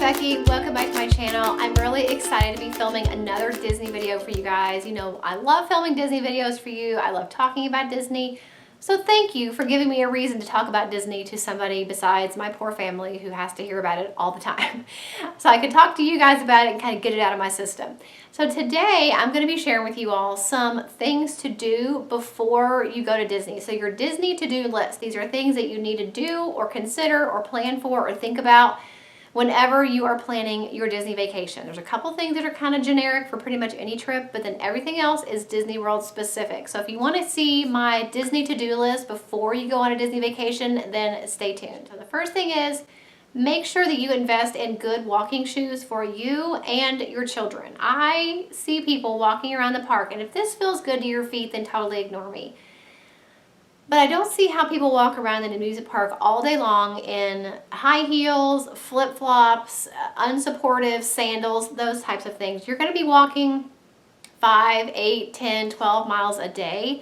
Becky. Welcome back to my channel. I'm really excited to be filming another Disney video for you guys. You know, I love filming Disney videos for you. I love talking about Disney. So thank you for giving me a reason to talk about Disney to somebody besides my poor family who has to hear about it all the time. So I can talk to you guys about it and kind of get it out of my system. So today I'm going to be sharing with you all some things to do before you go to Disney. So your Disney to-do list. These are things that you need to do or consider or plan for or think about whenever you are planning your Disney vacation. There's a couple things that are kind of generic for pretty much any trip, but then everything else is Disney World specific. So if you want to see my Disney to-do list before you go on a Disney vacation, then stay tuned. So the first thing is, make sure that you invest in good walking shoes for you and your children. I see people walking around the park, and if this feels good to your feet, then totally ignore me. But I don't see how people walk around in an amusement park all day long in high heels, flip-flops, unsupportive sandals, those types of things. You're going to be walking 5, 8, 10, 12 miles a day.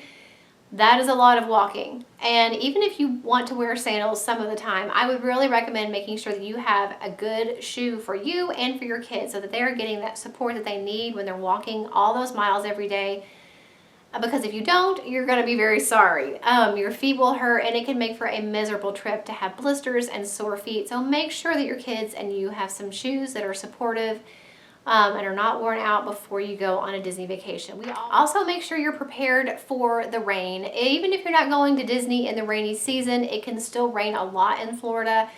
That is a lot of walking. And even if you want to wear sandals some of the time, I would really recommend making sure that you have a good shoe for you and for your kids so that they're getting that support that they need when they're walking all those miles every day. Because if you don't, you're going to be very sorry. Your feet will hurt, and it can make for a miserable trip to have blisters and sore feet. So make sure that your kids and you have some shoes that are supportive and are not worn out before you go on a Disney vacation. We also make sure you're prepared for the rain. Even if you're not going to Disney in the rainy season, it can still rain a lot in Florida.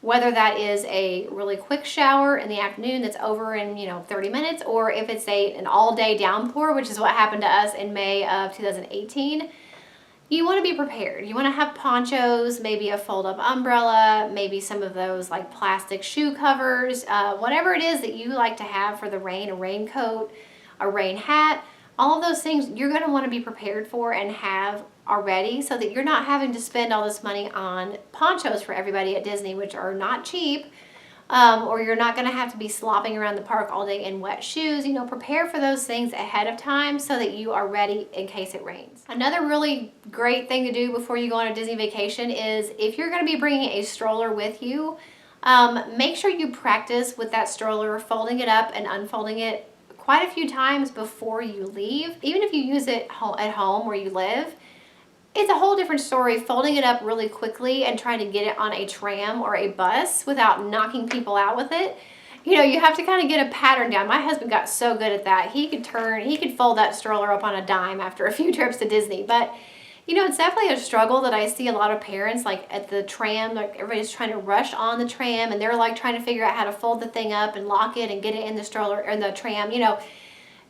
Whether that is a really quick shower in the afternoon that's over in 30 minutes, or if it's an all-day downpour, which is what happened to us in May of 2018, you want to be prepared. You want to have ponchos, maybe a fold-up umbrella, maybe some of those like plastic shoe covers, whatever it is that you like to have for the rain, a raincoat, a rain hat. All of those things you're going to want to be prepared for and have already so that you're not having to spend all this money on ponchos for everybody at Disney, which are not cheap, or you're not going to have to be slopping around the park all day in wet shoes. Prepare for those things ahead of time so that you are ready in case it rains. Another really great thing to do before you go on a Disney vacation is if you're going to be bringing a stroller with you, make sure you practice with that stroller, folding it up and unfolding it quite a few times before you leave. Even if you use it at home where you live, it's a whole different story folding it up really quickly and trying to get it on a tram or a bus without knocking people out with it. You have to kind of get a pattern down. My husband got so good at that. He could fold that stroller up on a dime after a few trips to Disney. But it's definitely a struggle that I see a lot of parents like at the tram, like everybody's trying to rush on the tram and they're like trying to figure out how to fold the thing up and lock it and get it in the stroller or in the tram.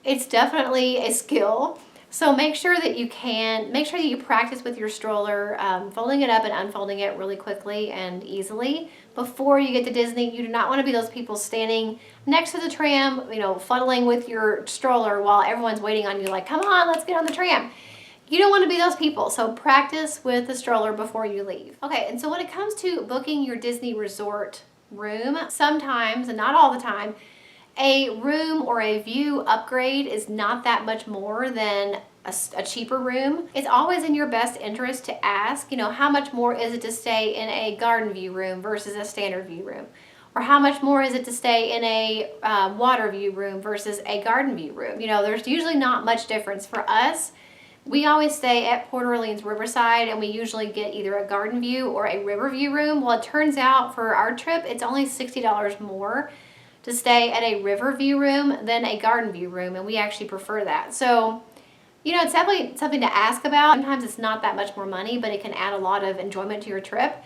It's definitely a skill. So make sure that you practice with your stroller, folding it up and unfolding it really quickly and easily before you get to Disney. You do not want to be those people standing next to the tram, fuddling with your stroller while everyone's waiting on you like, come on, let's get on the tram. You don't want to be those people, so practice with the stroller before you leave. Okay, and so when it comes to booking your Disney resort room, sometimes, and not all the time, a room or a view upgrade is not that much more than a cheaper room. It's always in your best interest to ask, how much more is it to stay in a garden view room versus a standard view room? Or how much more is it to stay in a water view room versus a garden view room? There's usually not much difference. For us, we always stay at Port Orleans Riverside, and we usually get either a garden view or a river view room. Well, it turns out for our trip, it's only $60 more to stay at a river view room than a garden view room, and we actually prefer that. So, it's definitely something to ask about. Sometimes it's not that much more money, but it can add a lot of enjoyment to your trip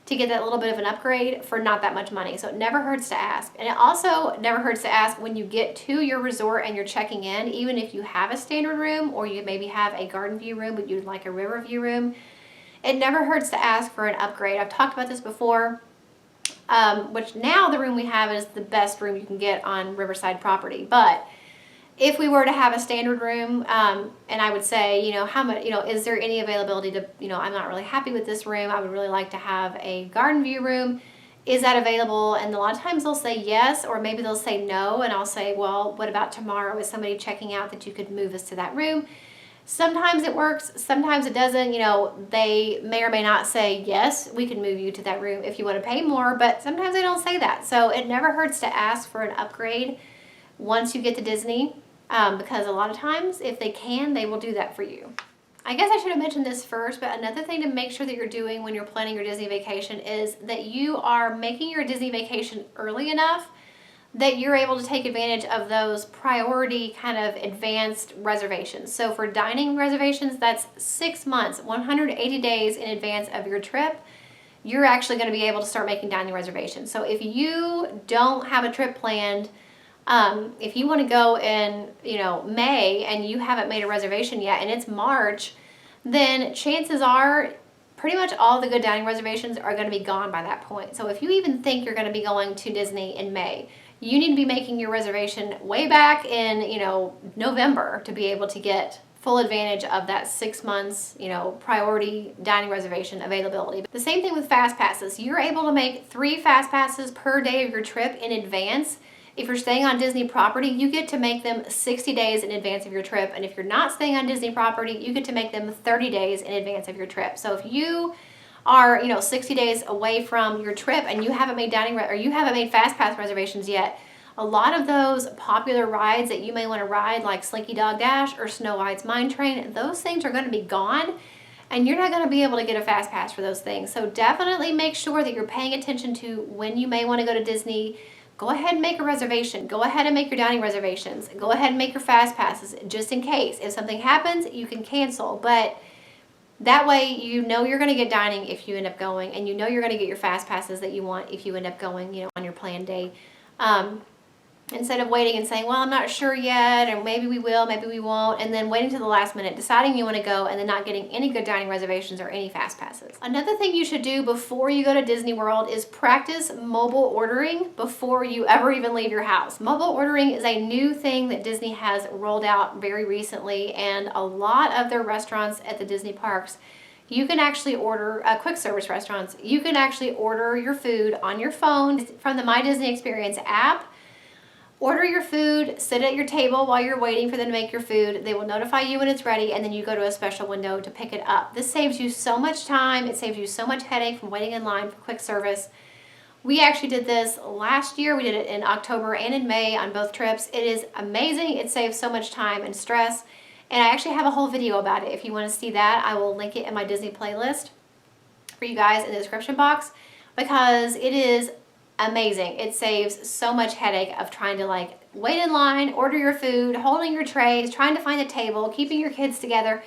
to get that little bit of an upgrade for not that much money. So it never hurts to ask. And it also never hurts to ask when you get to your resort and you're checking in, even if you have a standard room or you maybe have a garden view room but you'd like a river view room, it never hurts to ask for an upgrade. I've talked about this before, which now the room we have is the best room you can get on Riverside property. But if we were to have a standard room, and I would say, how much, is there any availability to, I'm not really happy with this room. I would really like to have a garden view room. Is that available? And a lot of times they'll say yes, or maybe they'll say no. And I'll say, well, what about tomorrow? Is somebody checking out that you could move us to that room? Sometimes it works, sometimes it doesn't. You know, they may or may not say, yes, we can move you to that room if you want to pay more, but sometimes they don't say that. So it never hurts to ask for an upgrade once you get to Disney, because a lot of times, if they can, they will do that for you. I guess I should have mentioned this first, but another thing to make sure that you're doing when you're planning your Disney vacation is that you are making your Disney vacation early enough that you're able to take advantage of those priority kind of advanced reservations. So for dining reservations, that's 6 months, 180 days in advance of your trip, you're actually going to be able to start making dining reservations. So if you don't have a trip planned, if you want to go in, May and you haven't made a reservation yet and it's March, then chances are pretty much all the good dining reservations are going to be gone by that point. So if you even think you're going to be going to Disney in May, you need to be making your reservation way back in, November to be able to get full advantage of that 6 months, priority dining reservation availability. The same thing with fast passes. You're able to make 3 fast passes per day of your trip in advance. If you're staying on Disney property, you get to make them 60 days in advance of your trip. And if you're not staying on Disney property, you get to make them 30 days in advance of your trip. So if you are 60 days away from your trip and you haven't made you haven't made fast pass reservations yet, a lot of those popular rides that you may want to ride, like Slinky Dog Dash or Snow White's Mine Train, those things are going to be gone and you're not going to be able to get a fast pass for those things. So definitely make sure that you're paying attention to when you may want to go to Disney. Go ahead and make a reservation. Go ahead and make your dining reservations. Go ahead and make your fast passes just in case. If something happens, you can cancel. But that way you're going to get dining if you end up going, and you're going to get your fast passes that you want if you end up going, on your planned day. Instead of waiting and saying, well, I'm not sure yet, or maybe we will, maybe we won't, and then waiting to the last minute, deciding you want to go, and then not getting any good dining reservations or any fast passes. Another thing you should do before you go to Disney World is practice mobile ordering before you ever even leave your house. Mobile ordering is a new thing that Disney has rolled out very recently, and a lot of their restaurants at the Disney parks, you can actually order, quick service restaurants, you can actually order your food on your phone from the My Disney Experience app. Order your food, sit at your table while you're waiting for them to make your food. They will notify you when it's ready, and then you go to a special window to pick it up. This saves you so much time. It saves you so much headache from waiting in line for quick service. We actually did this last year. We did it in October and in May on both trips. It is amazing. It saves so much time and stress. And I actually have a whole video about it. If you want to see that, I will link it in my Disney playlist for you guys in the description box, because it is amazing. It saves so much headache of trying to wait in line, order your food, holding your trays, trying to find a table, keeping your kids together.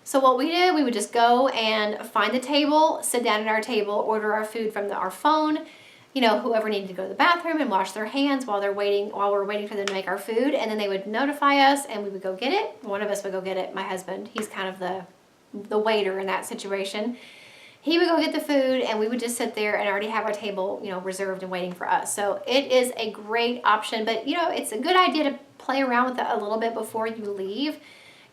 So what we did, we would just go and find the table, sit down at our table, order our food from our phone. Whoever needed to go to the bathroom and wash their hands while we're waiting for them to make our food, and then they would notify us and we would go get it. One of us would go get it. My husband, he's kind of the waiter in that situation. He would go get the food and we would just sit there and already have our table, reserved and waiting for us. So it is a great option, but it's a good idea to play around with it a little bit before you leave.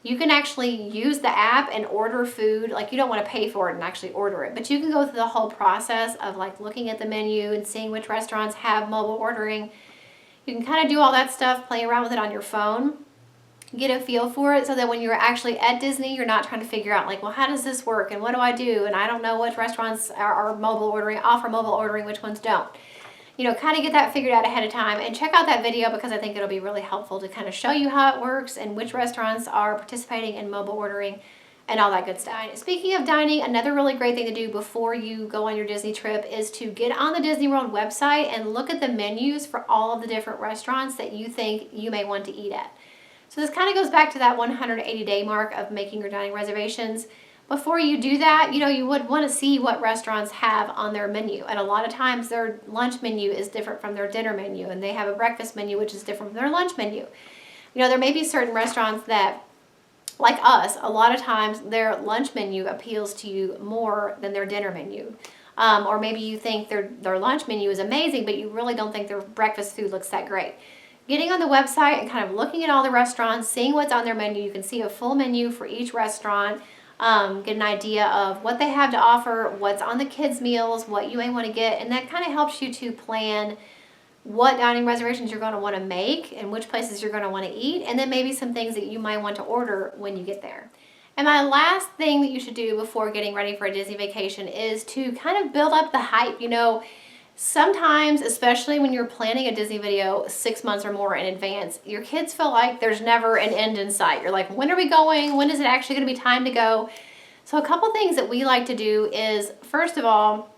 You can actually use the app and order food. You don't want to pay for it and actually order it, but you can go through the whole process of looking at the menu and seeing which restaurants have mobile ordering. You can kind of do all that stuff, play around with it on your phone. Get a feel for it so that when you're actually at Disney, you're not trying to figure out well, how does this work and what do I do? And I don't know which restaurants are mobile ordering, offer mobile ordering, which ones don't. Kind of get that figured out ahead of time, and check out that video because I think it'll be really helpful to kind of show you how it works and which restaurants are participating in mobile ordering and all that good stuff. Speaking of dining, another really great thing to do before you go on your Disney trip is to get on the Disney World website and look at the menus for all of the different restaurants that you think you may want to eat at. So this kind of goes back to that 180-day mark of making your dining reservations. Before you do that, you would want to see what restaurants have on their menu. And a lot of times their lunch menu is different from their dinner menu, and they have a breakfast menu which is different from their lunch menu. There may be certain restaurants that, like us, a lot of times their lunch menu appeals to you more than their dinner menu. Or maybe you think their lunch menu is amazing, but you really don't think their breakfast food looks that great. Getting on the website and kind of looking at all the restaurants, seeing what's on their menu. You can see a full menu for each restaurant, get an idea of what they have to offer, what's on the kids' meals, what you may want to get, and that kind of helps you to plan what dining reservations you're going to want to make and which places you're going to want to eat, and then maybe some things that you might want to order when you get there. And my last thing that you should do before getting ready for a Disney vacation is to kind of build up the hype. You know, sometimes, especially when you're planning a Disney video 6 months or more in advance, your kids feel like there's never an end in sight. You're like, when are we going? When is it actually going to be time to go? So a couple things that we like to do is, first of all,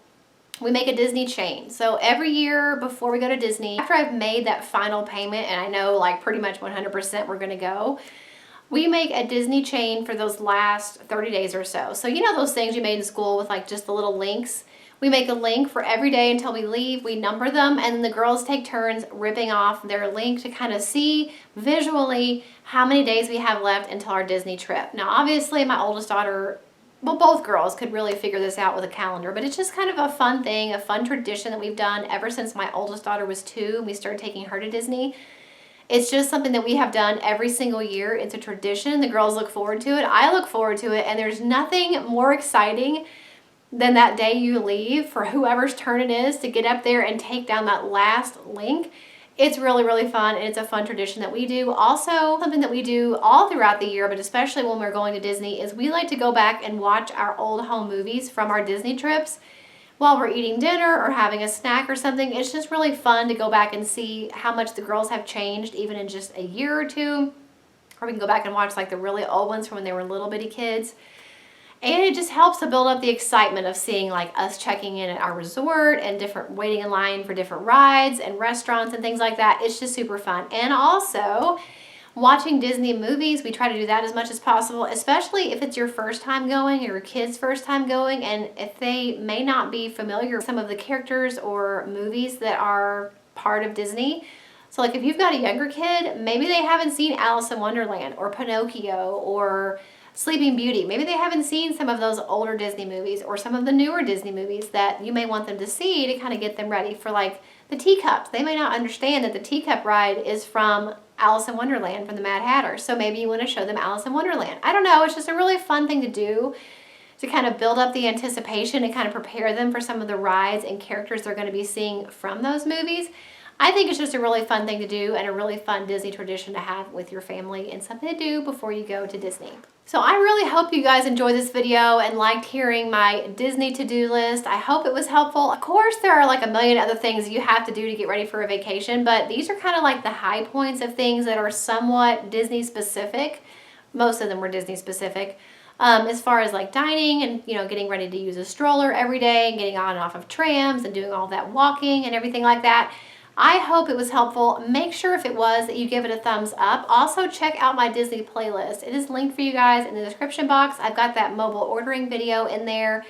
we make a Disney chain. So every year before we go to Disney, after I've made that final payment and I know like pretty much 100% we're going to go, we make a Disney chain for those last 30 days or so. So you know those things you made in school with like just the little links? We make a link for every day until we leave. We number them, and then the girls take turns ripping off their link to kind of see visually how many days we have left until our Disney trip. Now obviously my oldest daughter, well, both girls could really figure this out with a calendar, but it's just kind of a fun thing, a fun tradition that we've done ever since my oldest daughter was 2 and we started taking her to Disney. It's just something that we have done every single year. It's a tradition. The girls look forward to it. I look forward to it. And there's nothing more exciting than that day you leave for whoever's turn it is to get up there and take down that last link. It's really, really fun, and it's a fun tradition that we do. Also, something that we do all throughout the year, but especially when we're going to Disney, is we like to go back and watch our old home movies from our Disney trips while we're eating dinner or having a snack or something. It's just really fun to go back and see how much the girls have changed even in just a year or two. Or we can go back and watch like the really old ones from when they were little bitty kids. And it just helps to build up the excitement of seeing like us checking in at our resort and waiting in line for different rides and restaurants and things like that. It's just super fun. And also, watching Disney movies, we try to do that as much as possible, especially if it's your first time going or your kid's first time going, and if they may not be familiar with some of the characters or movies that are part of Disney. So like if you've got a younger kid, maybe they haven't seen Alice in Wonderland or Pinocchio or Sleeping Beauty. Maybe they haven't seen some of those older Disney movies or some of the newer Disney movies that you may want them to see to kind of get them ready for like the teacups. They may not understand that the teacup ride is from Alice in Wonderland from the Mad Hatter. So maybe you want to show them Alice in Wonderland. I don't know. It's just a really fun thing to do to kind of build up the anticipation and kind of prepare them for some of the rides and characters they're going to be seeing from those movies. I think it's just a really fun thing to do and a really fun Disney tradition to have with your family and something to do before you go to Disney. So I really hope you guys enjoyed this video and liked hearing my Disney to-do list. I hope it was helpful. Of course, there are like a million other things you have to do to get ready for a vacation, but these are kind of like the high points of things that are somewhat Disney specific. Most of them were Disney specific. As far as like dining and, you know, getting ready to use a stroller every day and getting on and off of trams and doing all that walking and everything like that. I hope it was helpful. Make sure if it was that you give it a thumbs up. Also check out my Disney playlist. It is linked for you guys in the description box. I've got that mobile ordering video in there,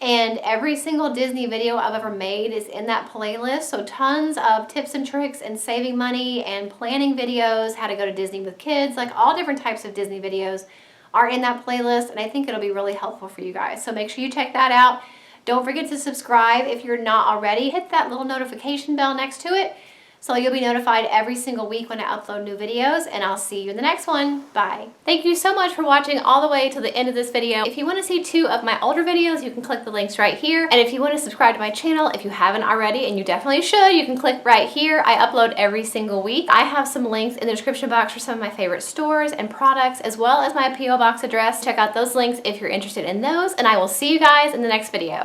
and every single Disney video I've ever made is in that playlist. So tons of tips and tricks and saving money and planning videos, how to go to Disney with kids, like all different types of Disney videos are in that playlist, and I think it'll be really helpful for you guys. So make sure you check that out. Don't forget to subscribe if you're not already. Hit that little notification bell next to it so you'll be notified every single week when I upload new videos, and I'll see you in the next one. Bye. Thank you so much for watching all the way to the end of this video. If you want to see 2 of my older videos, you can click the links right here. And if you want to subscribe to my channel, if you haven't already, and you definitely should, you can click right here. I upload every single week. I have some links in the description box for some of my favorite stores and products, as well as my P.O. Box address. Check out those links if you're interested in those, and I will see you guys in the next video.